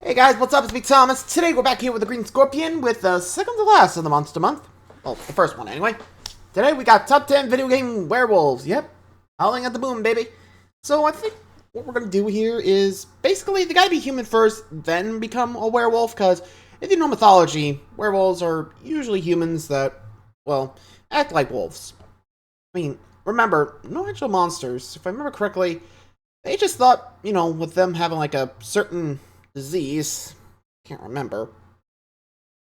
Hey guys, what's up? It's me, Thomas. Today we're back here with the Green Scorpion with the second to last of the Monster Month. Well, the first one anyway. Today we got top 10 video game werewolves. Yep. Howling at the moon, baby. So I think what we're going to do here is basically they got to be human first, then become a werewolf. Because if you know mythology, werewolves are usually humans that, well, act like wolves. I mean, remember, no actual monsters. If I remember correctly, they just thought, you know, with them having like a certain disease, can't remember.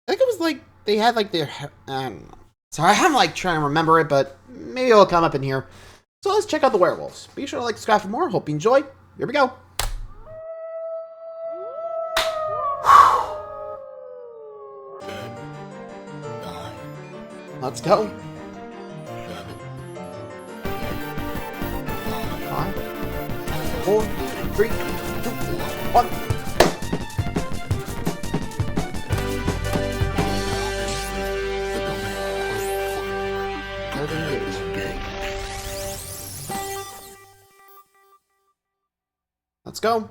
I think it was like they had like their, I don't know. Sorry, I'm like trying to remember it, but maybe it'll come up in here. So let's check out the werewolves. Be sure to like, subscribe for more. Hope you enjoy. Here we go. Let's go. 5, 4, 3, 2, 1. Let's go.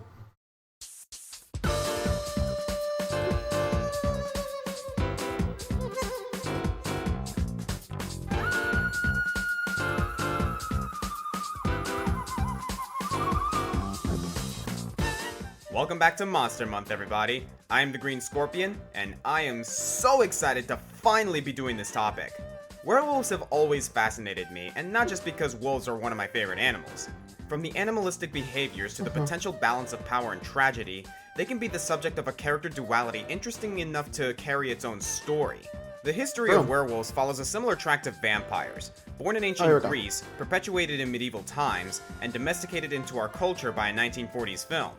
Welcome back to Monster Month, everybody. I am the Green Scorpion, and I am so excited to finally be doing this topic. Werewolves have always fascinated me, and not just because wolves are one of my favorite animals. From the animalistic behaviors to the potential balance of power and tragedy, they can be the subject of a character duality interesting enough to carry its own story. The history of werewolves follows a similar track to vampires. Born in ancient Greece, perpetuated in medieval times, and domesticated into our culture by a 1940s film.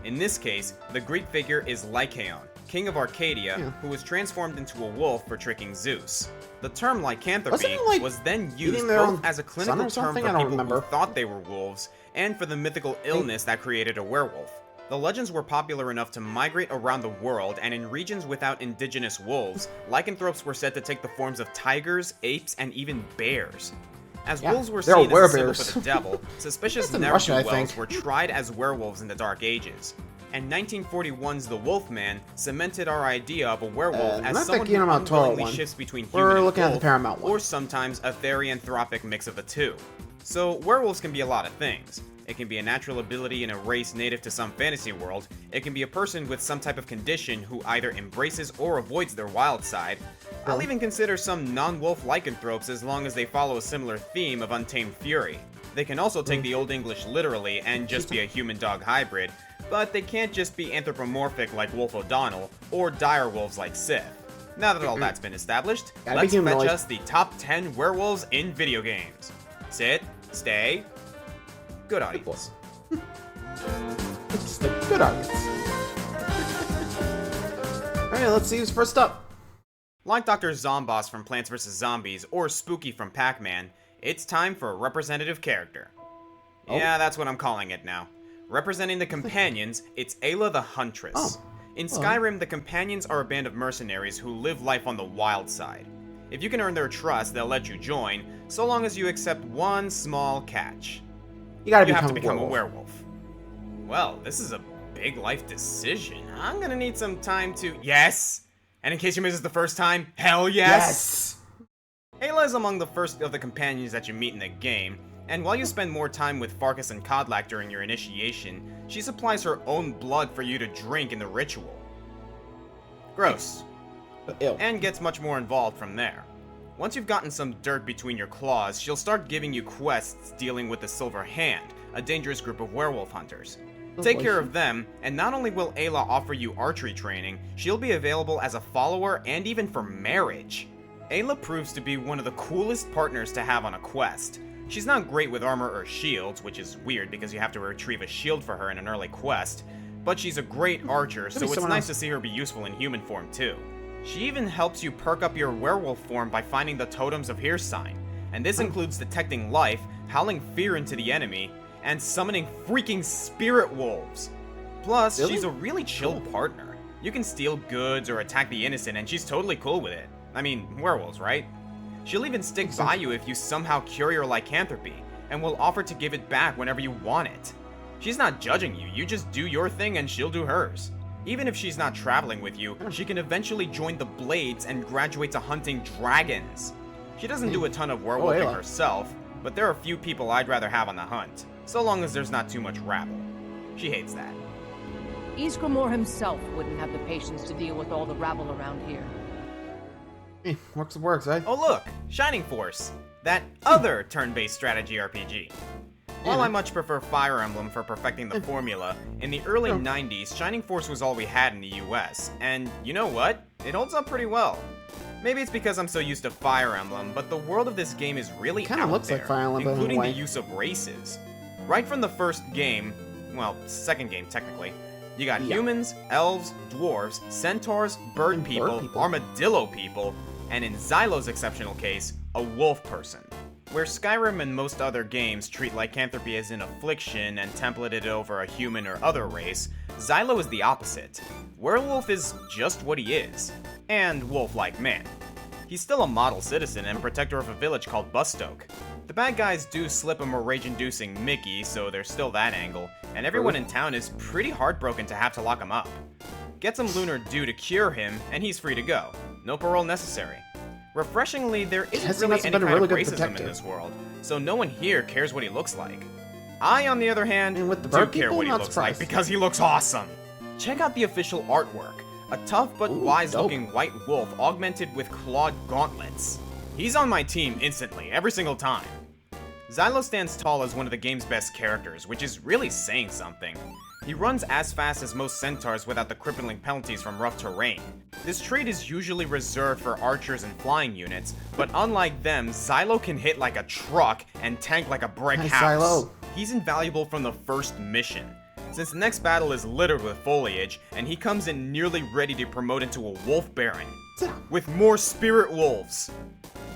In this case, the Greek figure is Lycaon, king of Arcadia, who was transformed into a wolf for tricking Zeus. The term lycanthropy was then used both as a clinical term for people who thought they were wolves, and for the mythical illness that created a werewolf. The legends were popular enough to migrate around the world, and in regions without indigenous wolves, lycanthropes were said to take the forms of tigers, apes, and even bears. As wolves were seen as a symbol for the devil, suspicious ne'er-do-wells were tried as werewolves in the Dark Ages. And 1941's The Wolfman cemented our idea of a werewolf as someone who unwillingly shifts between human and wolf, or sometimes a therianthropic mix of the two. So werewolves can be a lot of things. It can be a natural ability in a race native to some fantasy world. It can be a person with some type of condition who either embraces or avoids their wild side. I'll even consider some non-wolf lycanthropes as long as they follow a similar theme of untamed fury. They can also take the Old English literally and just be a human-dog hybrid, but they can't just be anthropomorphic like Wolf O'Donnell, or dire wolves like Sith. Now that all that's been established, let's fetch us the top 10 werewolves in video games. Sit, stay, good audience. Just a good audience. Alright, let's see who's first up. Like Dr. Zomboss from Plants vs. Zombies, or Spooky from Pac-Man, it's time for a representative character. Yeah, that's what I'm calling it now. Representing the companions, it's Ayla the Huntress. In Skyrim, the companions are a band of mercenaries who live life on the wild side. If you can earn their trust, they'll let you join, so long as you accept one small catch. You have to become a werewolf. Well, this is a big life decision. I'm gonna need some time to... Yes! And in case you miss it the first time, hell yes! Ayla is among the first of the companions that you meet in the game, and while you spend more time with Farkas and Kodlak during your initiation, she supplies her own blood for you to drink in the ritual. Gross. And gets much more involved from there. Once you've gotten some dirt between your claws, she'll start giving you quests dealing with the Silver Hand, a dangerous group of werewolf hunters. Take care of them, and not only will Ayla offer you archery training, she'll be available as a follower and even for marriage. Ayla proves to be one of the coolest partners to have on a quest. She's not great with armor or shields, which is weird because you have to retrieve a shield for her in an early quest, but she's a great archer, so it's nice to see her be useful in human form too. She even helps you perk up your werewolf form by finding the totems of Hirstein, and this includes detecting life, howling fear into the enemy, and summoning freaking spirit wolves. Plus, she's a really chill partner. You can steal goods or attack the innocent and she's totally cool with it. I mean, werewolves, right? She'll even stick by you if you somehow cure your lycanthropy, and will offer to give it back whenever you want it. She's not judging you, you just do your thing and she'll do hers. Even if she's not traveling with you, she can eventually join the Blades and graduate to hunting dragons. She doesn't do a ton of werewolfing herself, but there are few people I'd rather have on the hunt, so long as there's not too much rabble. She hates that. Ysgramor himself wouldn't have the patience to deal with all the rabble around here. Hey, works, right? Oh look, Shining Force, that other turn-based strategy RPG. While I much prefer Fire Emblem for perfecting the formula, in the early 90s, Shining Force was all we had in the US, and you know what? It holds up pretty well. Maybe it's because I'm so used to Fire Emblem, but the world of this game is really Kinda out looks there, like Fire Emblem including in a the way. use of races. Right from the first game, well, second game technically, you got humans, elves, dwarves, centaurs, bird people, armadillo people, and in Xylo's exceptional case, a wolf person. Where Skyrim and most other games treat lycanthropy as an affliction and template it over a human or other race, Xylo is the opposite. Werewolf is just what he is, and wolf-like man. He's still a model citizen and protector of a village called Bustoke. The bad guys do slip him a rage-inducing Mickey, so there's still that angle, and everyone in town is pretty heartbroken to have to lock him up. Get some lunar dew to cure him, and he's free to go. No parole necessary. Refreshingly, there isn't really any kind of racism in this world, so no one here cares what he looks like. I, on the other hand, do care what he looks like because he looks awesome. Check out the official artwork. A tough but wise-looking white wolf augmented with clawed gauntlets. He's on my team instantly, every single time. Xylo stands tall as one of the game's best characters, which is really saying something. He runs as fast as most centaurs without the crippling penalties from rough terrain. This trait is usually reserved for archers and flying units, but unlike them, Xylo can hit like a truck and tank like a brick house. Xylo. He's invaluable from the first mission, since the next battle is littered with foliage, and he comes in nearly ready to promote into a wolf baron, with more spirit wolves.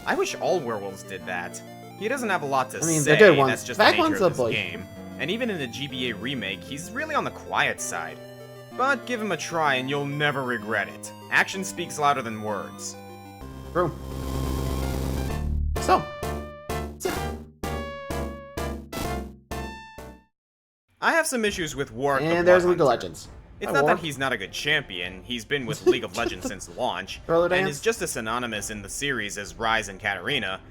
I wish all werewolves did that. He doesn't have a lot to say, that's just the nature of this game. And even in the GBA remake, he's really on the quiet side. But give him a try and you'll never regret it. Action speaks louder than words. True. So. I have some issues with Warwick. And there's League of Legends. It's not that he's not a good champion, he's been with League of Legends since launch, and is just as synonymous in the series as Ryze and Katarina.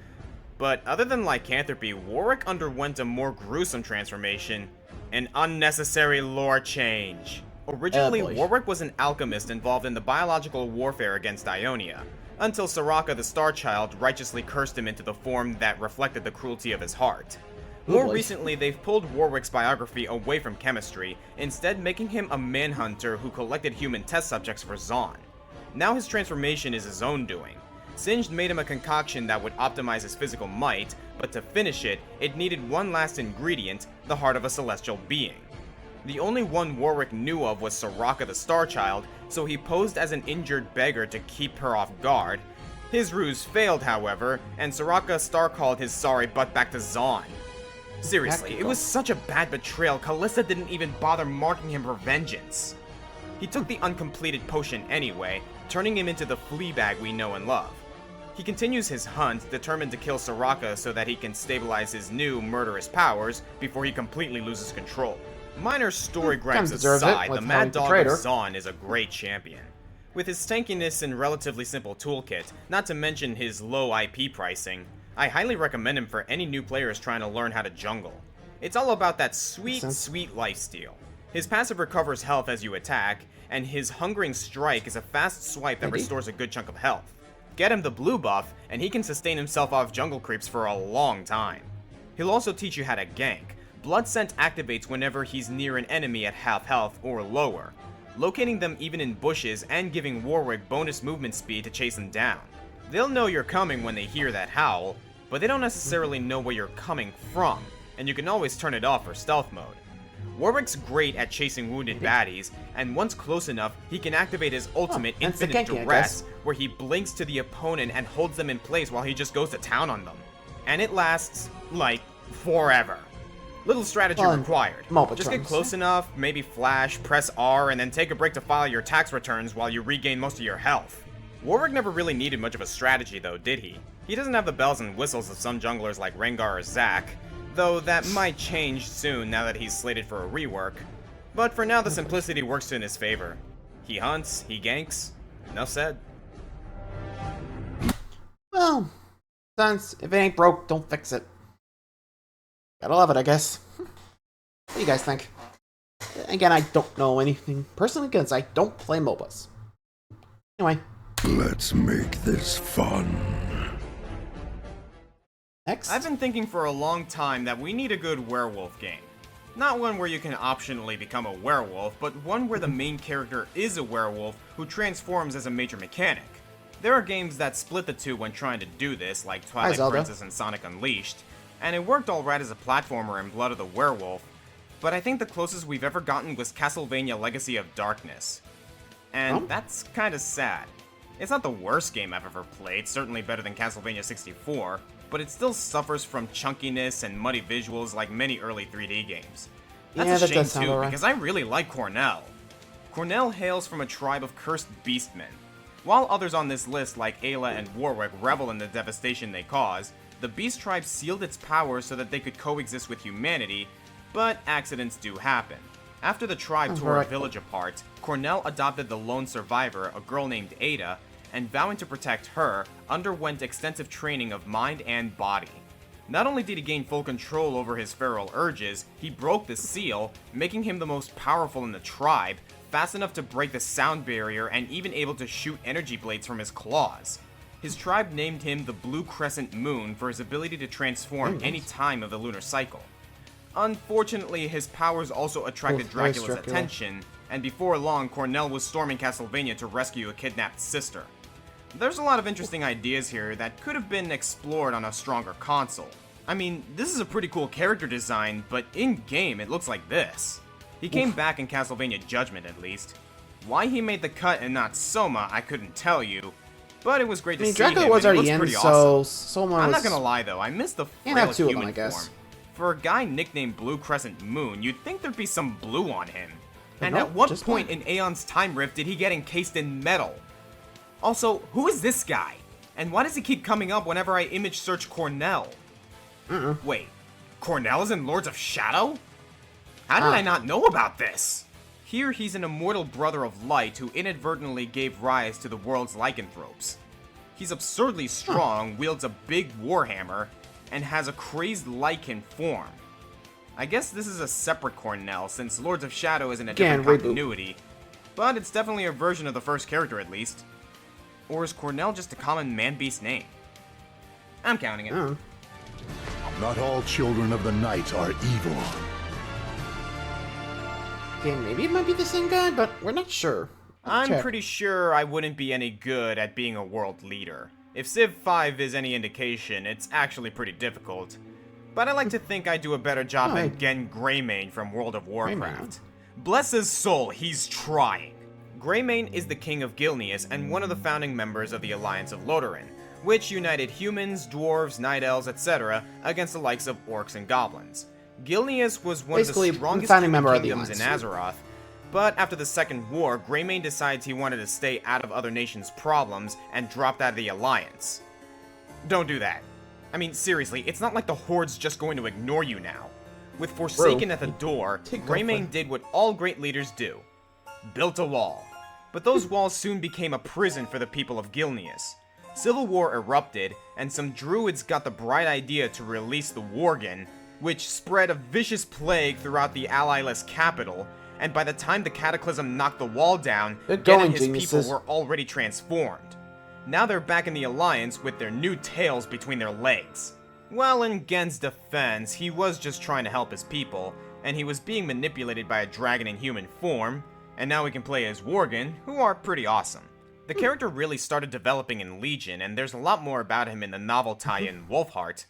But other than lycanthropy, Warwick underwent a more gruesome transformation, an unnecessary lore change. Originally, Warwick was an alchemist involved in the biological warfare against Ionia, until Soraka the Star Child righteously cursed him into the form that reflected the cruelty of his heart. More recently, they've pulled Warwick's biography away from chemistry, instead making him a manhunter who collected human test subjects for Zaun. Now his transformation is his own doing. Singed made him a concoction that would optimize his physical might, but to finish it, it needed one last ingredient, the heart of a celestial being. The only one Warwick knew of was Soraka the Star Child, so he posed as an injured beggar to keep her off guard. His ruse failed, however, and Soraka star-called his sorry butt back to Zaun. Seriously, it was such a bad betrayal, Kalista didn't even bother marking him for vengeance. He took the uncompleted potion anyway, turning him into the Fleabag we know and love. He continues his hunt, determined to kill Soraka so that he can stabilize his new murderous powers before he completely loses control. Minor story gripes aside, the Mad Dog of Zaun is a great champion. With his tankiness and relatively simple toolkit, not to mention his low IP pricing, I highly recommend him for any new players trying to learn how to jungle. It's all about that sweet lifesteal. His passive recovers health as you attack, and his Hungering Strike is a fast swipe that restores a good chunk of health. Get him the blue buff, and he can sustain himself off jungle creeps for a long time. He'll also teach you how to gank. Blood Scent activates whenever he's near an enemy at half health or lower, locating them even in bushes and giving Warwick bonus movement speed to chase them down. They'll know you're coming when they hear that howl, but they don't necessarily know where you're coming from, and you can always turn it off for stealth mode. Warwick's great at chasing wounded baddies, and once close enough, he can activate his ultimate Infinite Duress, where he blinks to the opponent and holds them in place while he just goes to town on them. And it lasts, like, forever. Little strategy required. Just get close enough, maybe flash, press R, and then take a break to file your tax returns while you regain most of your health. Warwick never really needed much of a strategy though, did he? He doesn't have the bells and whistles of some junglers like Rengar or Zac, though that might change soon now that he's slated for a rework. But for now, the simplicity works in his favor. He hunts, he ganks. Enough said. Well, since if it ain't broke, don't fix it. Gotta love it, I guess. What do you guys think? Again, I don't know anything personally because I don't play MOBAs. Anyway. Let's make this fun. Next. I've been thinking for a long time that we need a good werewolf game. Not one where you can optionally become a werewolf, but one where the main character is a werewolf who transforms as a major mechanic. There are games that split the two when trying to do this, like Twilight Princess and Sonic Unleashed, and it worked alright as a platformer in Blood of the Werewolf, but I think the closest we've ever gotten was Castlevania Legacy of Darkness. And that's kinda sad. It's not the worst game I've ever played, certainly better than Castlevania 64, but it still suffers from chunkiness and muddy visuals like many early 3D games. That's a shame too, because I really like Cornell. Cornell hails from a tribe of cursed beastmen. While others on this list like Ayla and Warwick revel in the devastation they cause, the Beast Tribe sealed its power so that they could coexist with humanity, but accidents do happen. After the tribe tore a village apart, Cornell adopted the lone survivor, a girl named Ada, and vowing to protect her, underwent extensive training of mind and body. Not only did he gain full control over his feral urges, he broke the seal, making him the most powerful in the tribe, fast enough to break the sound barrier and even able to shoot energy blades from his claws. His tribe named him the Blue Crescent Moon for his ability to transform any time of the lunar cycle. Unfortunately, his powers also attracted Dracula's attention, and before long, Cornell was storming Castlevania to rescue a kidnapped sister. There's a lot of interesting ideas here that could have been explored on a stronger console. I mean, this is a pretty cool character design, but in-game it looks like this. He came back in Castlevania Judgment at least. Why he made the cut and not Soma, I couldn't tell you, but it was great to see Dracula him, was and he already looks in, pretty so awesome. Soma I'm was... not gonna lie though, I miss the Can't frail have two of human them, I guess. form. For a guy nicknamed Blue Crescent Moon, you'd think there'd be some blue on him. But And no, at what just point black. in Aeon's time rift did he get encased in metal? Also, who is this guy? And why does he keep coming up whenever I image search Cornell? Wait, Cornell is in Lords of Shadow? How did I not know about this? Here he's an immortal brother of light who inadvertently gave rise to the world's lycanthropes. He's absurdly strong, wields a big warhammer, and has a crazed lycan form. I guess this is a separate Cornell, since Lords of Shadow is in a different continuity, but it's definitely a version of the first character at least. Or is Cornell just a common man-beast name? I'm counting it. Not all children of the night are evil. Okay, maybe it might be the same guy, but we're not sure. I'm pretty sure I wouldn't be any good at being a world leader. If Civ 5 is any indication, it's actually pretty difficult. But I like to think I do a better job than Gen Greymane from World of Warcraft. Bless his soul, he's trying. Greymane is the king of Gilneas and one of the founding members of the Alliance of Lotharin, which united humans, dwarves, night elves, etc. against the likes of orcs and goblins. Gilneas was one of the strongest kingdoms in Azeroth, but after the Second War, Greymane decides he wanted to stay out of other nations' problems and dropped out of the Alliance. Don't do that. I mean, seriously, it's not like the Horde's just going to ignore you now. With Forsaken at the door, Greymane did what all great leaders do. Built a wall. But those walls soon became a prison for the people of Gilneas. Civil war erupted, and some druids got the bright idea to release the Worgen, which spread a vicious plague throughout the ally-less capital, and by the time the Cataclysm knocked the wall down, Gen and his people were already transformed. Now they're back in the Alliance with their new tails between their legs. Well, in Gen's defense, he was just trying to help his people, and he was being manipulated by a dragon in human form, and now we can play as Worgen, who are pretty awesome. The character really started developing in Legion, and there's a lot more about him in the novel tie-in Wolfheart.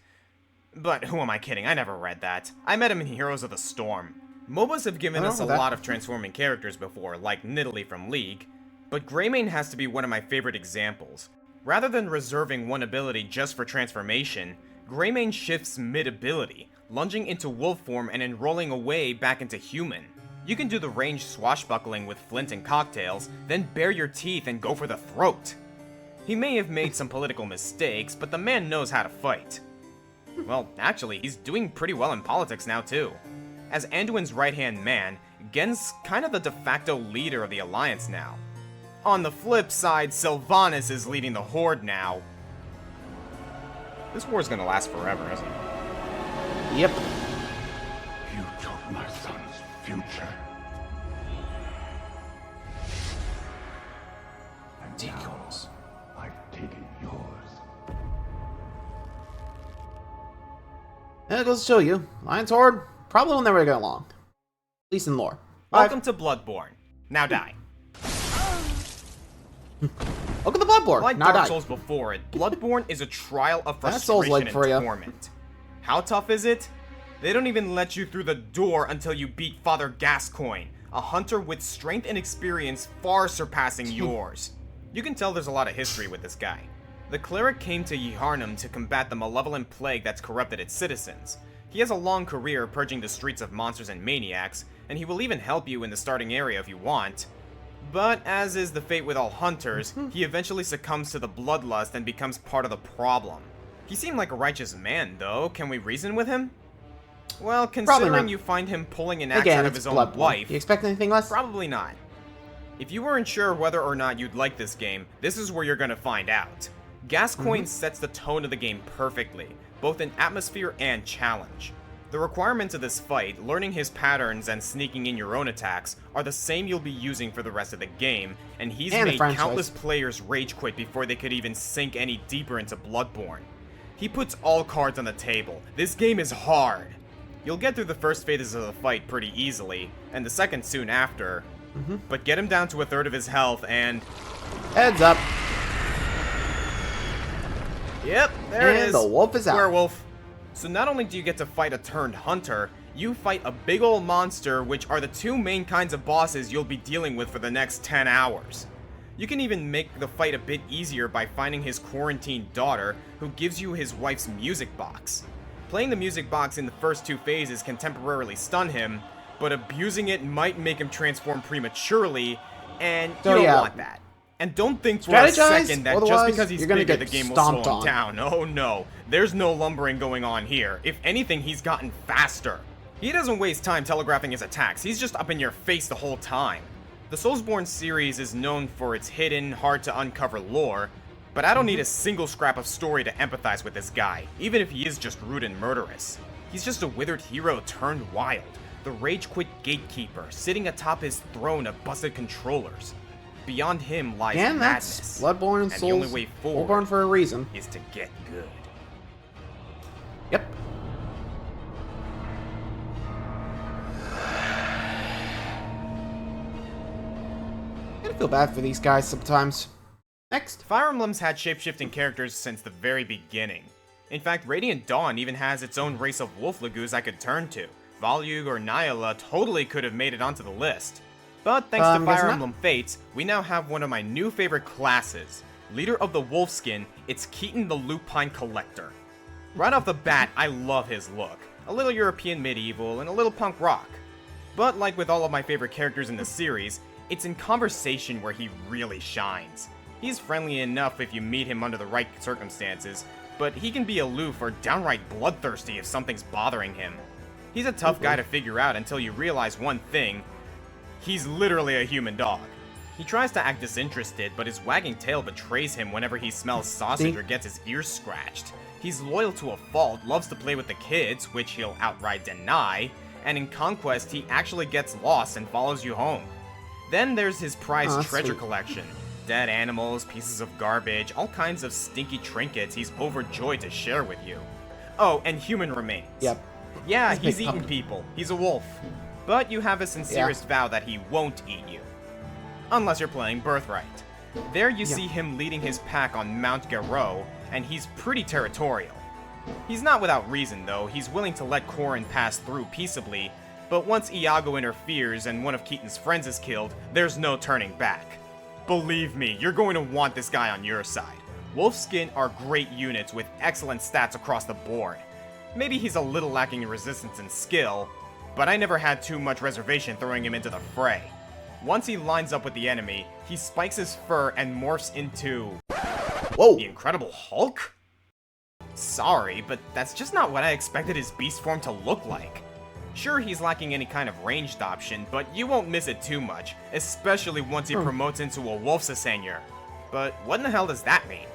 But who am I kidding, I never read that. I met him in Heroes of the Storm. MOBAs have given us a lot of transforming characters before, like Nidalee from League, but Greymane has to be one of my favorite examples. Rather than reserving one ability just for transformation, Greymane shifts mid-ability, lunging into wolf form and then rolling away back into human. You can do the ranged swashbuckling with flint and cocktails, then bare your teeth and go for the throat. He may have made some political mistakes, but the man knows how to fight. Well, actually, he's doing pretty well in politics now too. As Anduin's right-hand man, Gen's kind of the de facto leader of the Alliance now. On the flip side, Sylvanas is leading the Horde now. This war's gonna last forever, isn't it? Yep. You took my son's future. And now I've taken yours. And it goes to show you, Lion's Horde probably will never get along. At least in lore. Welcome to Bloodborne. Now die. Look at the Bloodborne. Like Now Dark die. Souls before it, Bloodborne is a trial of That's frustration Souls-like and for ya. torment. How tough is it? They don't even let you through the door until you beat Father Gascoigne, a hunter with strength and experience far surpassing yours. You can tell there's a lot of history with this guy. The cleric came to Yharnam to combat the malevolent plague that's corrupted its citizens. He has a long career purging the streets of monsters and maniacs, and he will even help you in the starting area if you want. But as is the fate with all hunters, he eventually succumbs to the bloodlust and becomes part of the problem. He seemed like a righteous man, though. Can we reason with him? Well, considering you find him pulling an axe Again, out of it's his own Bloodborne. wife, You expect anything less? probably not. If you weren't sure whether or not you'd like this game, this is where you're gonna find out. Gascoigne sets the tone of the game perfectly, both in atmosphere and challenge. The requirements of this fight, learning his patterns and sneaking in your own attacks, are the same you'll be using for the rest of the game, and he's And the made franchise. countless players rage quit before they could even sink any deeper into Bloodborne. He puts all cards on the table. This game is hard. You'll get through the first phases of the fight pretty easily, and the second soon after, but get him down to a third of his health and... Heads up. Yep, there it And is. the wolf is out. Werewolf. So not only do you get to fight a turned hunter, you fight a big ol' monster, which are the two main kinds of bosses you'll be dealing with for the next 10 hours. You can even make the fight a bit easier by finding his quarantined daughter, who gives you his wife's music box. Playing the music box in the first two phases can temporarily stun him, but abusing it might make him transform prematurely, and you don't want that. And don't think for a Strategize, second that just otherwise because he's you're gonna bigger, get the game will slow stomped him on. down. Oh no, there's no lumbering going on here. If anything, he's gotten faster. He doesn't waste time telegraphing his attacks, he's just up in your face the whole time. The Soulsborne series is known for its hidden, hard to uncover lore, but I don't need a single scrap of story to empathize with this guy, even if he is just rude and murderous. He's just a withered hero turned wild, the rage-quit gatekeeper sitting atop his throne of busted controllers. Beyond him lies And madness, that's Bloodborne and and Souls. the only way forward Bloodborne for a reason. is to get good. Yep. I feel bad for these guys sometimes. Next. Fire Emblem's had shape-shifting characters since the very beginning. In fact, Radiant Dawn even has its own race of wolf lagoos I could turn to. Volug or Nyala totally could have made it onto the list. But thanks to guessing Fire not. Emblem Fates, we now have one of my new favorite classes. Leader of the Wolfskin, it's Keaton the Lupine Collector. Right off the bat, I love his look. A little European medieval and a little punk rock. But like with all of my favorite characters in the series, it's in conversation where he really shines. He's friendly enough if you meet him under the right circumstances, but he can be aloof or downright bloodthirsty if something's bothering him. He's a tough guy to figure out until you realize one thing: he's literally a human dog. He tries to act disinterested, but his wagging tail betrays him whenever he smells sausage or gets his ears scratched. He's loyal to a fault, loves to play with the kids, which he'll outright deny, and in Conquest he actually gets lost and follows you home. Then there's his prized treasure collection. Dead animals, pieces of garbage, all kinds of stinky trinkets he's overjoyed to share with you. Oh, and human remains. Yep. Yeah, He's he's big eaten puppy. people. He's a wolf. But you have a sincerest vow that he won't eat you. Unless you're playing Birthright. There you see him leading his pack on Mount Garou, and he's pretty territorial. He's not without reason, though. He's willing to let Corrin pass through peaceably, but once Iago interferes and one of Keaton's friends is killed, there's no turning back. Believe me, you're going to want this guy on your side. Wolfskin are great units with excellent stats across the board. Maybe he's a little lacking in resistance and skill, but I never had too much reservation throwing him into the fray. Once he lines up with the enemy, he spikes his fur and morphs into... Whoa! the Incredible Hulk? Sorry, but that's just not what I expected his beast form to look like. Sure, he's lacking any kind of ranged option, but you won't miss it too much, especially once he promotes into a Wolfsasenior. But what in the hell does that mean?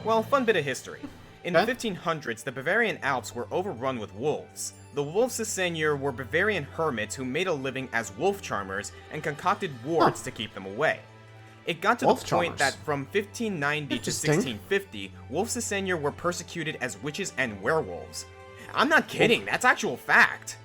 Well, fun bit of history. In the 1500s, the Bavarian Alps were overrun with wolves. The Wolfsasenior were Bavarian hermits who made a living as wolf charmers and concocted wards to keep them away. It got to the point that from 1590 to 1650, Wolfsasenior were persecuted as witches and werewolves. I'm not kidding, that's actual fact.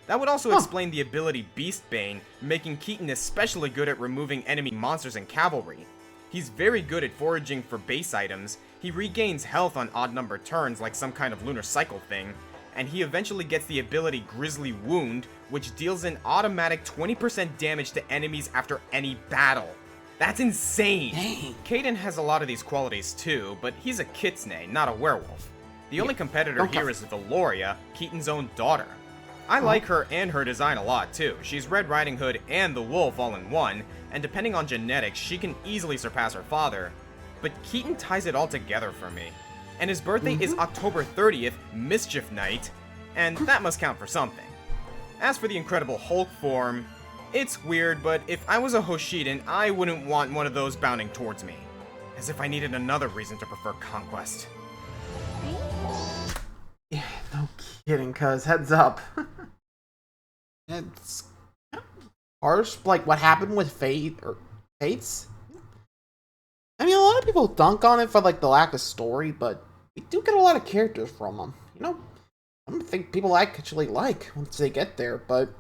That would also explain the ability Beastbane, making Keaton especially good at removing enemy monsters and cavalry. He's very good at foraging for base items, he regains health on odd-numbered turns like some kind of lunar cycle thing, and he eventually gets the ability Grisly Wound, which deals an automatic 20% damage to enemies after any battle. That's insane! Dang. Kaden has a lot of these qualities too, but he's a kitsune, not a werewolf. The only competitor here is Valoria, Keaton's own daughter. I like her and her design a lot too. She's Red Riding Hood and the wolf all in one, and depending on genetics, she can easily surpass her father. But Keaton ties it all together for me. And his birthday is October 30th, Mischief Night, and that must count for something. As for the Incredible Hulk form, it's weird, but if I was a Hoshidan, I wouldn't want one of those bounding towards me. As if I needed another reason to prefer Conquest. Yeah, no kidding, cuz heads up. It's harsh, like what happened with Fates. I mean, a lot of people dunk on it for like the lack of story, but we do get a lot of characters from them. You know, I don't think people actually like once they get there, but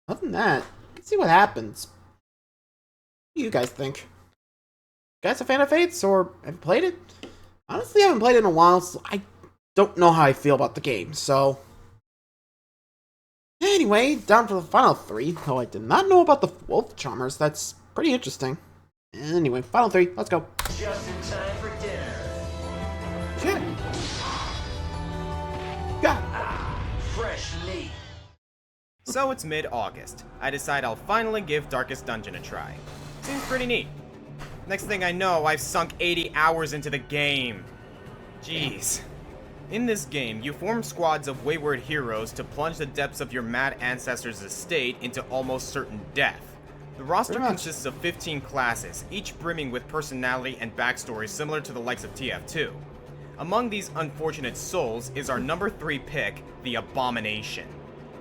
other than that, let's see what happens. What do you guys think? You guys a fan of Fates, or have you played it? Honestly, I haven't played it in a while, so I don't know how I feel about the game, so... Anyway, down to the final three, though I did not know about the Wolf Charmers. That's pretty interesting. Anyway, final three, let's go. Just in time for dinner. Shit. God. Fresh meat. So it's mid-August. I decide I'll finally give Darkest Dungeon a try. Seems pretty neat. Next thing I know, I've sunk 80 hours into the game. Jeez. In this game, you form squads of wayward heroes to plunge the depths of your mad ancestors' estate into almost certain death. The roster consists of 15 classes, each brimming with personality and backstories similar to the likes of TF2. Among these unfortunate souls is our number 3 pick, the Abomination.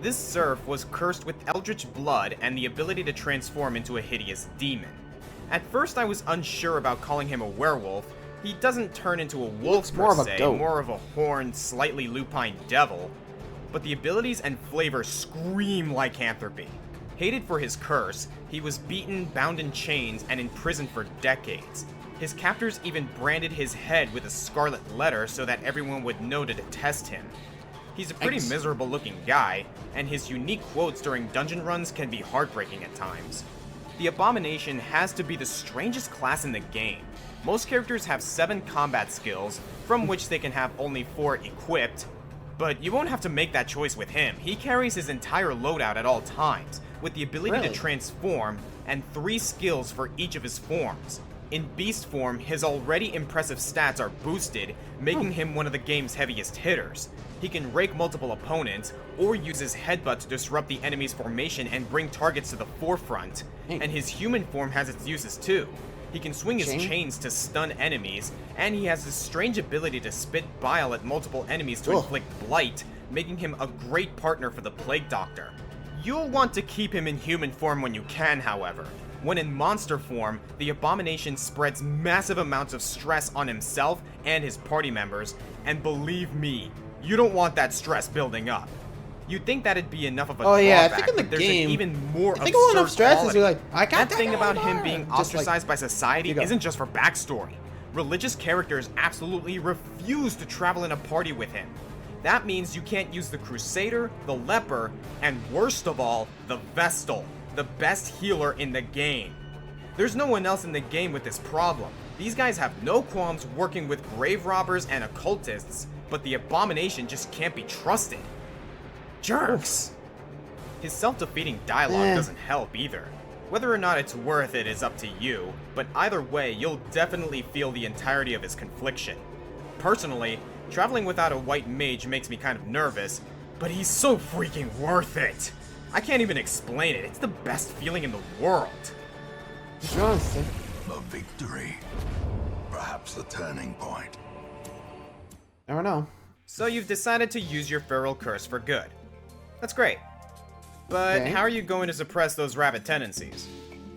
This serf was cursed with eldritch blood and the ability to transform into a hideous demon. At first I was unsure about calling him a werewolf. He doesn't turn into a wolf per se, more of a horned, slightly lupine devil, but the abilities and flavor scream lycanthropy. Hated for his curse, he was beaten, bound in chains, and imprisoned for decades. His captors even branded his head with a scarlet letter so that everyone would know to detest him. He's a pretty miserable looking guy, and his unique quotes during dungeon runs can be heartbreaking at times. The Abomination has to be the strangest class in the game. Most characters have 7 combat skills, from which they can have only 4 equipped, but you won't have to make that choice with him. He carries his entire loadout at all times, with the ability to transform, and 3 skills for each of his forms. In Beast form, his already impressive stats are boosted, making him one of the game's heaviest hitters. He can rake multiple opponents, or use his headbutt to disrupt the enemy's formation and bring targets to the forefront. And his human form has its uses too. He can swing his chains to stun enemies, and he has this strange ability to spit bile at multiple enemies to inflict blight, making him a great partner for the Plague Doctor. You'll want to keep him in human form when you can, however. When in monster form, the Abomination spreads massive amounts of stress on himself and his party members, and believe me, you don't want that stress building up. You'd think that'd be enough of a drawback, I think in the but there's game, an even more absurd enough stress quality. is you're like, I can't That thing about him being ostracized by society go. isn't just for backstory. Religious characters absolutely refuse to travel in a party with him. That means you can't use the Crusader, the Leper, and worst of all, the Vestal, the best healer in the game. There's no one else in the game with this problem. These guys have no qualms working with grave robbers and occultists, but the Abomination just can't be trusted. Jerks! His self-defeating dialogue doesn't help either. Whether or not it's worth it is up to you, but either way, you'll definitely feel the entirety of his confliction. Personally, traveling without a white mage makes me kind of nervous, but he's so freaking worth it! I can't even explain it. It's the best feeling in the world. Honestly. A victory. Perhaps the turning point. Never know. So you've decided to use your feral curse for good. That's great. But Okay. how are you going to suppress those rabid tendencies?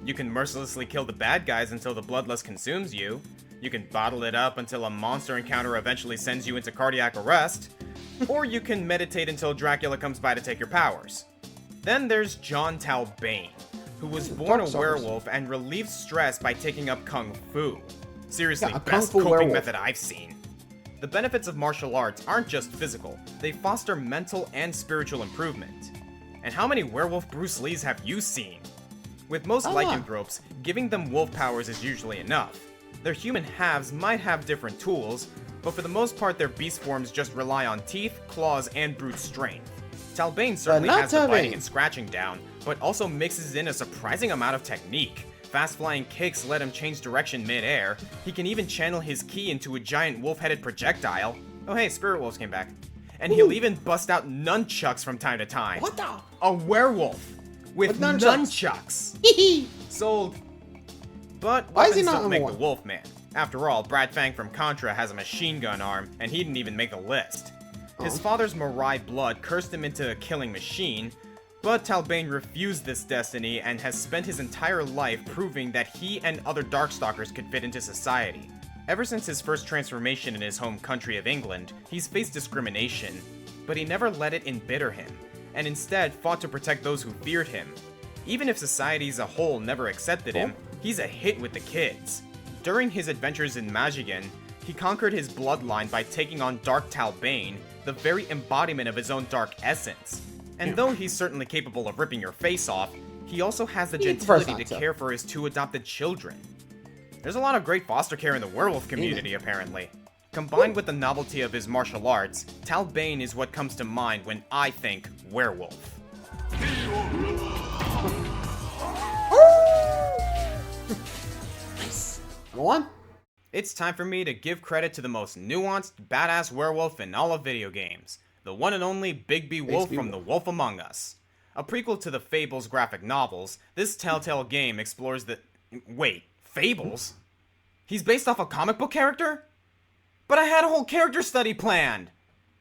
You can mercilessly kill the bad guys until the bloodlust consumes you. You can bottle it up until a monster encounter eventually sends you into cardiac arrest. Or you can meditate until Dracula comes by to take your powers. Then there's John Talbane, who was born a Darkstalkers. werewolf and relieved stress by taking up Kung Fu. Seriously, Yeah, a Kung best Fu coping werewolf. method I've seen. The benefits of martial arts aren't just physical, they foster mental and spiritual improvement. And how many werewolf Bruce Lees have you seen? With most A lot. lycanthropes, giving them wolf powers is usually enough. Their human halves might have different tools, but for the most part their beast forms just rely on teeth, claws, and brute strength. Talbane certainly not has the biting Talbane. and scratching down, but also mixes in a surprising amount of technique. Fast flying kicks let him change direction mid-air. He can even channel his ki into a giant wolf-headed projectile. Oh hey, Spirit Wolves came back. And he'll even bust out nunchucks from time to time. What the? A werewolf with nunchucks. nunchucks. Sold. But Why is he weapons not don't number make one? the Wolfman. After all, Brad Fang from Contra has a machine gun arm, and he didn't even make the list. His father's Marai blood cursed him into a killing machine, but Talbane refused this destiny and has spent his entire life proving that he and other Darkstalkers could fit into society. Ever since his first transformation in his home country of England, he's faced discrimination, but he never let it embitter him, and instead fought to protect those who feared him. Even if society as a whole never accepted him, he's a hit with the kids. During his adventures in Magigan, he conquered his bloodline by taking on Dark Talbane, the very embodiment of his own dark essence. And though he's certainly capable of ripping your face off, he also has the He prefers gentility not to to. care for his 2 adopted children. There's a lot of great foster care in the werewolf community, apparently. Combined with the novelty of his martial arts, Talbane is what comes to mind when I think werewolf. Nice. Number one. It's time for me to give credit to the most nuanced, badass werewolf in all of video games. The one and only Bigby Wolf Bigby from The Wolf Among Us. A prequel to the Fables graphic novels, this Telltale game explores the... Wait, Fables? He's based off a comic book character? But I had a whole character study planned!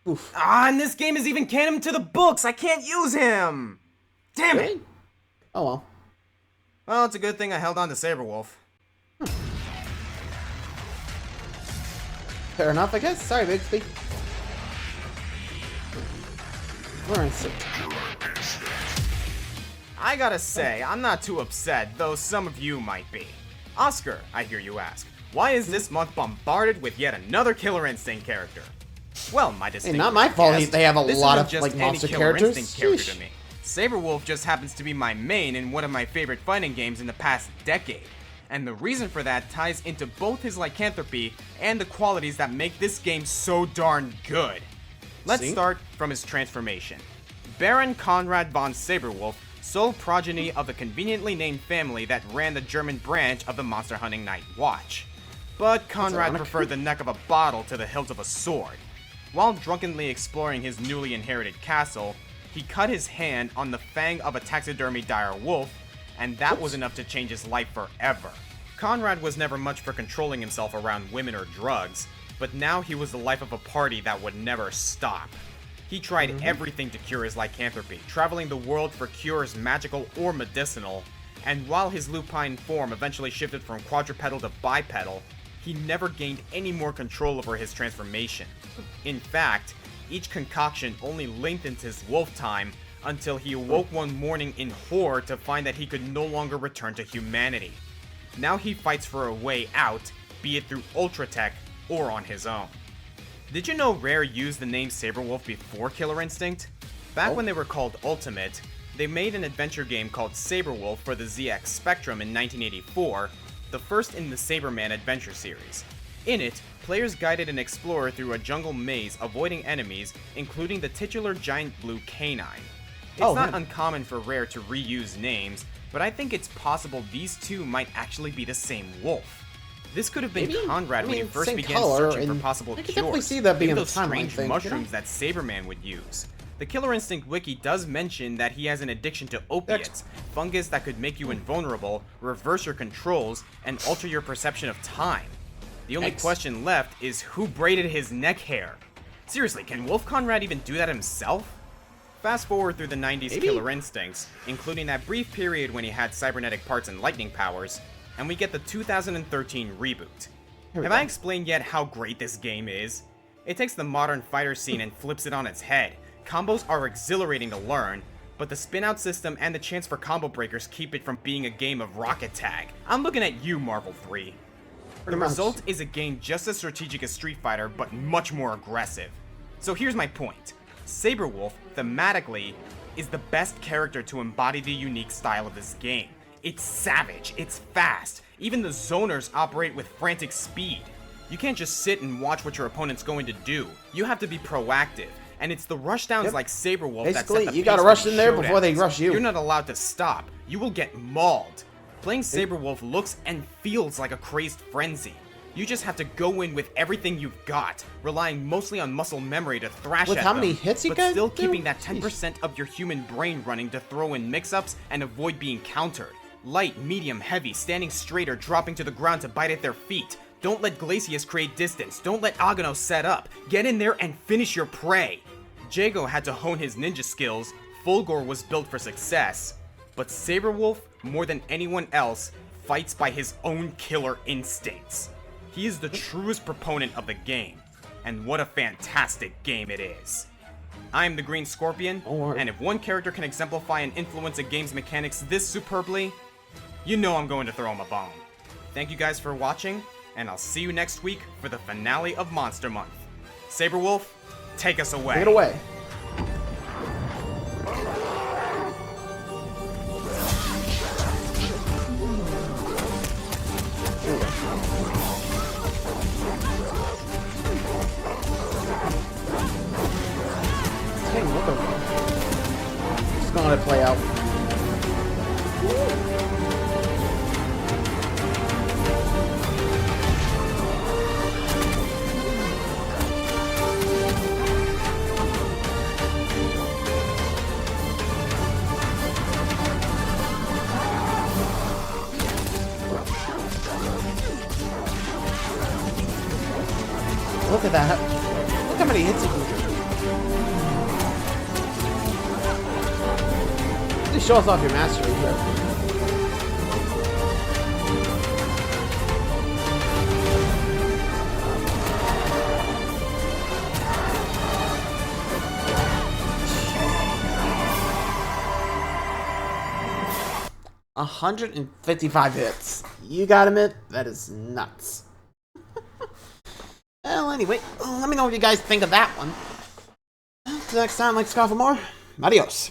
Oof. And this game is even canon to the books! I can't use him! Damn it! Really? Oh well. Well, it's a good thing I held on to Saberwolf. Fair enough, I guess. Sorry, Bixby. We're in sick. I gotta say, I'm not too upset, though some of you might be. Oscar, I hear you ask, why is this month bombarded with yet another Killer Instinct character? Well, my distinguished not my fault guest, they have a this lot isn't of, just like, any monster Killer characters. Instinct character Sheesh. to me. Saberwolf just happens to be my main in one of my favorite fighting games in the past decade. And the reason for that ties into both his lycanthropy and the qualities that make this game so darn good. Let's See? start from his transformation. Baron Conrad von Saberwolf, sole progeny of the conveniently named family that ran the German branch of the Monster Hunting Night Watch. But Conrad ironic. preferred the neck of a bottle to the hilt of a sword. While drunkenly exploring his newly inherited castle, he cut his hand on the fang of a taxidermy dire wolf, and that was enough to change his life forever. Conrad was never much for controlling himself around women or drugs, but now he was the life of a party that would never stop. He tried everything to cure his lycanthropy, traveling the world for cures magical or medicinal, and while his lupine form eventually shifted from quadrupedal to bipedal, he never gained any more control over his transformation. In fact, each concoction only lengthened his wolf time until he awoke one morning in horror to find that he could no longer return to humanity. Now he fights for a way out, be it through Ultra Tech or on his own. Did you know Rare used the name Saberwolf before Killer Instinct? Back when they were called Ultimate, they made an adventure game called Saberwolf for the ZX Spectrum in 1984, the first in the Saberman adventure series. In it, players guided an explorer through a jungle maze avoiding enemies, including the titular giant blue canine. It's Oh, not man. uncommon for Rare to reuse names, but I think it's possible these two might actually be the same wolf. This could have been Maybe. Conrad when he first same began color, searching for and possible I cures. could definitely see that being Maybe a those timeline strange thing, you know? mushrooms that Saberman would use. The Killer Instinct wiki does mention that he has an addiction to opiates, fungus that could make you invulnerable, reverse your controls, and alter your perception of time. The only question left is who braided his neck hair? Seriously, can Wolf Conrad even do that himself? Fast forward through the 90s Killer Instincts, including that brief period when he had cybernetic parts and lightning powers, and we get the 2013 reboot. Have I explained yet how great this game is? It takes the modern fighter scene and flips it on its head. Combos are exhilarating to learn, but the spin-out system and the chance for combo breakers keep it from being a game of rocket tag. I'm looking at you, Marvel 3. The result is a game just as strategic as Street Fighter, but much more aggressive. So here's my point. Saberwolf, thematically, is the best character to embody the unique style of this game. It's savage, it's fast, even the zoners operate with frantic speed. You can't just sit and watch what your opponent's going to do. You have to be proactive. And it's the rushdowns like Saberwolf that set the pace. You gotta rush in there before they rush you. You're not allowed to stop. You will get mauled. Playing Saberwolf looks and feels like a crazed frenzy. You just have to go in with everything you've got, relying mostly on muscle memory to thrash with at how them, many hits you but guys still do? keeping that 10% of your human brain running to throw in mix-ups and avoid being countered. Light, medium, heavy, standing straight or dropping to the ground to bite at their feet. Don't let Glacius create distance. Don't let Agano set up. Get in there and finish your prey. Jago had to hone his ninja skills, Fulgor was built for success, but Saberwolf, more than anyone else, fights by his own killer instincts. He is the truest proponent of the game, and what a fantastic game it is. I'm the Green Scorpion, and if one character can exemplify and influence a game's mechanics this superbly, you know I'm going to throw him a bone. Thank you guys for watching, and I'll see you next week for the finale of Monster Month. Saberwolf, take us away. Take it away. Hey, what the? Just gonna let it play out. Look at that. Look how many hits you can do. Really shows off your mastery here. $155 hits. You gotta admit, that is nuts. Well, anyway, let me know what you guys think of that one. Until next time, like Scott for more. Adios.